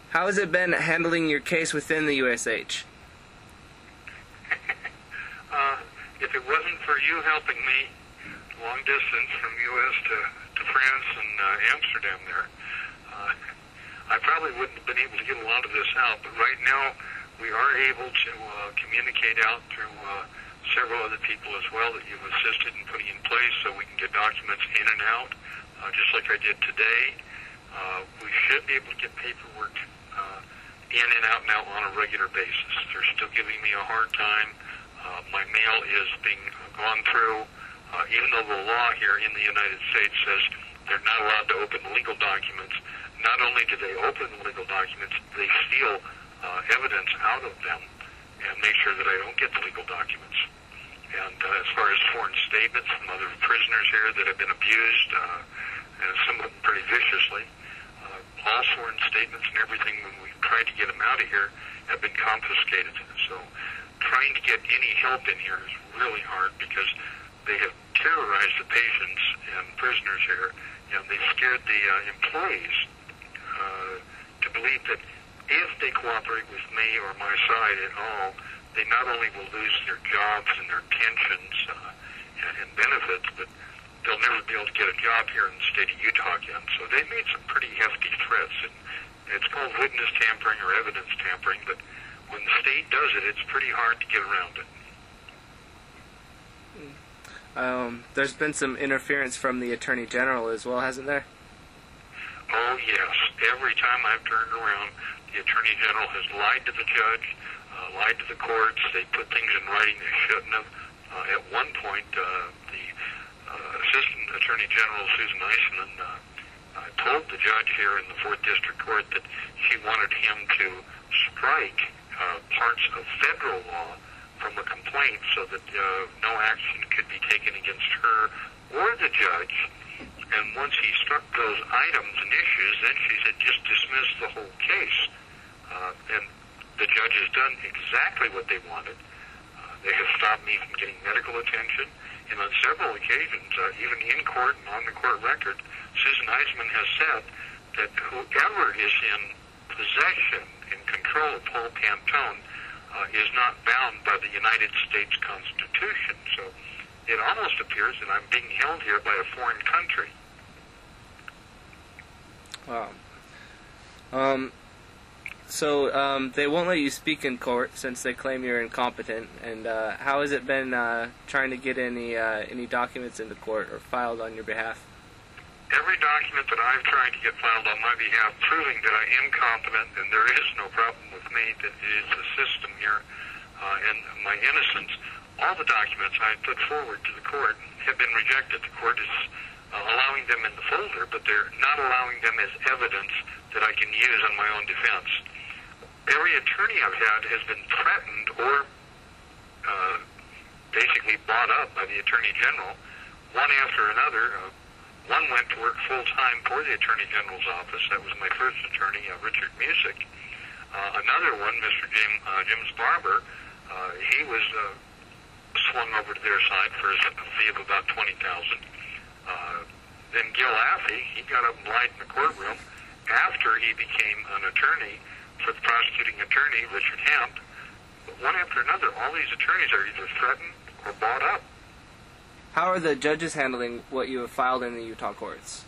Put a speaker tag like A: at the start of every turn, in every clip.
A: How has it been handling your case within the USH?
B: If it wasn't for you helping me long distance from U.S. to France and Amsterdam there, I probably wouldn't have been able to get a lot of this out. But right now, we are able to communicate out through several other people as well that you've assisted in putting in place, so we can get documents in and out, just like I did today. We should be able to get paperwork in and out now on a regular basis. They're still giving me a hard time. My mail is being gone through, even though the law here in the United States says they're not allowed to open legal documents. Not only do they open legal documents, they steal evidence out of them and make sure that I don't get the legal documents. And as far as sworn statements from other prisoners here that have been abused, and some of them pretty viciously, all sworn statements and everything when we tried to get them out of here have been confiscated. So trying to get any help in here is really hard because they have terrorized the patients and prisoners here, and they've scared the employees to believe that if they cooperate with me or my side at all, they not only will lose their jobs and their pensions and benefits, but they'll never be able to get a job here in the state of Utah again. So they made some pretty hefty threats. And it's called witness tampering or evidence tampering, but when the state does it, it's pretty hard to get around it.
A: There's been some interference from the Attorney General as well, hasn't there?
B: Oh, yes. Every time I've turned around, the Attorney General has lied to the judge, lied to the courts. They put things in writing they shouldn't have. At one point, the Assistant Attorney General, Susan Eisman, told the judge here in the 4th District Court that she wanted him to strike parts of federal law from a complaint so that no action could be taken against her or the judge. And once he struck those items and issues, then she said just dismiss the whole case. And the judge has done exactly what they wanted. They have stopped me from getting medical attention. And on several occasions, even in court and on the court record, Susan Eisman has said that whoever is in possession and control of Paul Pantone is not bound by the United States Constitution. So it almost appears that I'm being held here by a foreign country.
A: Wow. So they won't let you speak in court since they claim you're incompetent. And how has it been trying to get any documents into court or filed on your behalf?
B: Every document that I've tried to get filed on my behalf proving that I am competent and there is no problem with me, that it is the system here and my innocence, all the documents I put forward to the court have been rejected. The court is allowing them in the folder, but they're not allowing them as evidence that I can use on my own defense. Every attorney I've had has been threatened or basically bought up by the Attorney General, one after another. One went to work full-time for the Attorney General's office. That was my first attorney, Richard Music. Another one, Mr. Jim's Barber, he was swung over to their side for a fee of about $20,000. Then Gil Affey, he got up and lied in the courtroom after he became an attorney for the prosecuting attorney, Richard Hemp. But one after another, all these attorneys are either threatened or bought up.
A: How are the judges handling what you have filed in the Utah courts?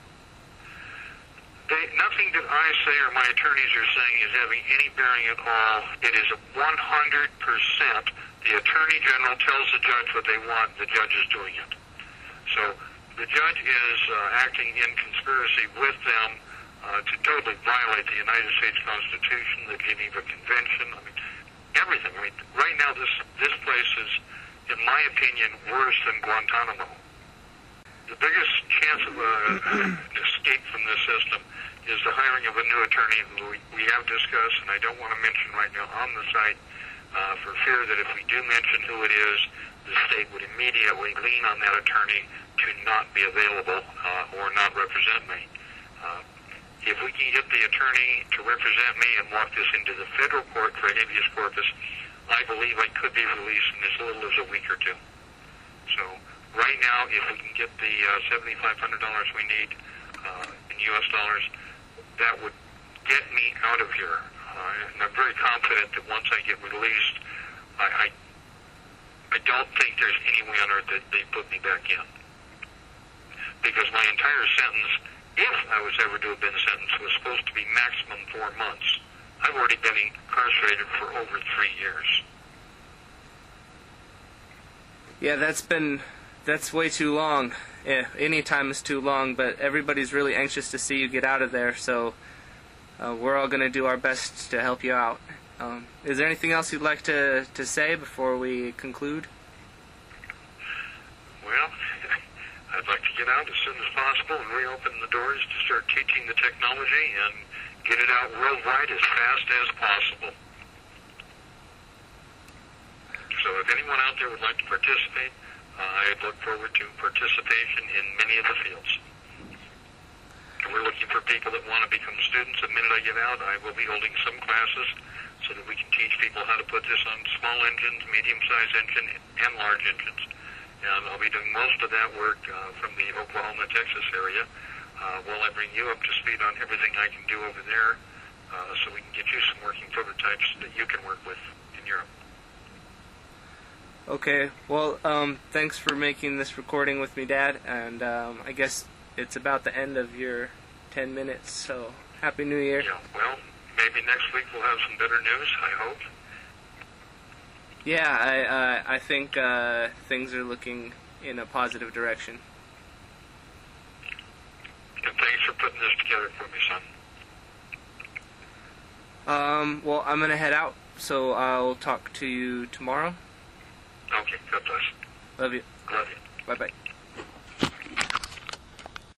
B: Nothing that I say or my attorneys are saying is having any bearing at all. It is 100%. The Attorney General tells the judge what they want, the judge is doing it. So the judge is acting in conspiracy with them to totally violate the United States Constitution, the Geneva Convention, everything. Right now this place is, in my opinion, worse than Guantanamo. The biggest chance of an escape from this system is the hiring of a new attorney who we have discussed, and I don't want to mention right now on the site for fear that if we do mention who it is, the state would immediately lean on that attorney to not be available or not represent me. If we can get the attorney to represent me and walk this into the federal court for habeas corpus, I believe I could be released in as little as a week or two. So right now, if we can get the $7,500 we need in U.S. dollars, that would get me out of here. And I'm very confident that once I get released, I don't think there's any way on earth that they put me back in. Because my entire sentence, if I was ever to have been sentenced, was supposed to be maximum 4 months. I've already been incarcerated for over 3 years.
A: Yeah, that's way too long. Yeah, any time is too long, but everybody's really anxious to see you get out of there, so we're all going to do our best to help you out. Is there anything else you'd like to say before we conclude?
B: Well, I'd like to get out as soon as possible and reopen the doors to start teaching the technology and get it out worldwide as fast as possible. So if anyone out there would like to participate, I'd look forward to participation in many of the fields. And we're looking for people that want to become students. The minute I get out, I will be holding some classes so that we can teach people how to put this on small engines, medium-sized engine, and large engines. And I'll be doing most of that work from the Oklahoma, Texas area while I bring you up to speed on everything I can do over there so we can get you some working prototypes that you can work with in Europe.
A: Okay, well, thanks for making this recording with me, Dad, and I guess it's about the end of your 10 minutes, so Happy New Year.
B: Yeah, well, maybe next week we'll have some better news, I hope.
A: Yeah, I think things are looking in a positive direction.
B: And thanks for putting this together for me, son.
A: Well, I'm going to head out, so I'll talk to you tomorrow.
B: Okay, God bless.
A: Love you.
B: Love you.
A: Bye-bye.